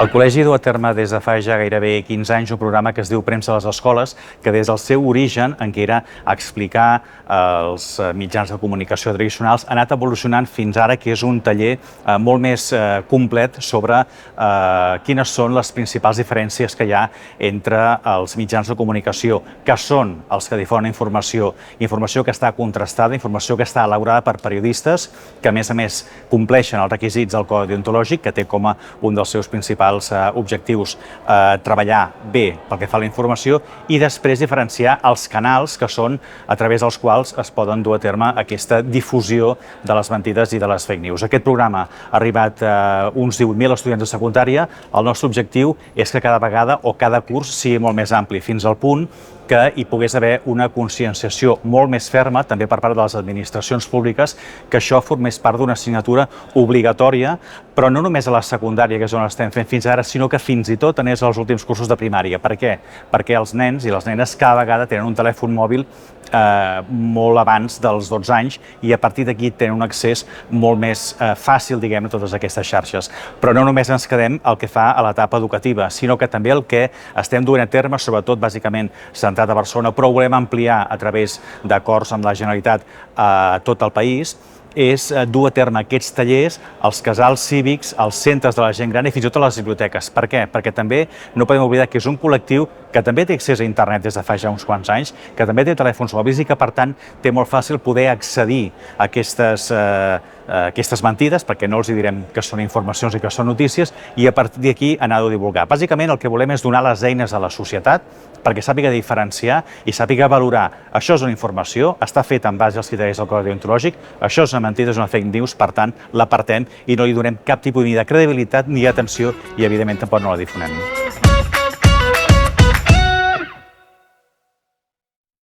El col·legi du a terme des de fa ja gairebé 15 anys un programa que es diu Premsa a les Escoles, que des del seu origen, en què era explicar els mitjans de comunicació tradicionals, ha anat evolucionant fins ara, que és un taller molt més complet sobre quines són les principals diferències que hi ha entre els mitjans de comunicació, que són els que difonen informació que està contrastada, informació que està elaborada per periodistes, que a més compleixen els requisits del Codi Deontològic, que té com a un dels seus principals objectius treballar bé pel que fa a la informació, i després diferenciar els canals que són a través dels quals es poden dur a terme aquesta difusió de les mentides i de les fake news. Aquest programa ha arribat a uns 18.000 estudiants de secundària. El nostre objectiu és que cada vegada o cada curs sigui molt més ampli, fins al punt que hi pogués haver una conscienciació molt més ferma, també per part de les administracions públiques, que això formés part d'una assignatura obligatòria, però no només a la secundària, que és on estem fent fins ara, sinó que fins i tot anés als últims cursos de primària. Per què? Perquè els nens i les nenes cada vegada tenen un telèfon mòbil molt abans dels 12 anys i a partir d'aquí tenen un accés molt més fàcil, diguem, a totes aquestes xarxes. Però no només ens quedem el que fa a l'etapa educativa, sinó que també el que estem duent a terme, sobretot bàsicament centrat a Barcelona, però ho volem ampliar a través d'acords amb la Generalitat a tot el país, és dur a terme aquests tallers als casals cívics, als centres de la gent gran i fins i tot a les biblioteques. Per què? Perquè també no podem oblidar que és un col·lectiu que també té accés a internet des de fa ja uns quants anys, que també té telèfons mòbils i que, per tant, té molt fàcil poder accedir a aquestes mentides, perquè no els direm que són informacions i que són notícies, i a partir d'aquí anar-ho a divulgar. Bàsicament el que volem és donar les eines a la societat perquè sàpiga diferenciar i sàpiga valorar. Això és una informació, està feta en base als criteris del Codi Deontològic, això és una mentida, és una fake news, per tant, l'apartem i no li donem cap tipus ni de credibilitat ni d'atenció i, evidentment, tampoc no la difonem.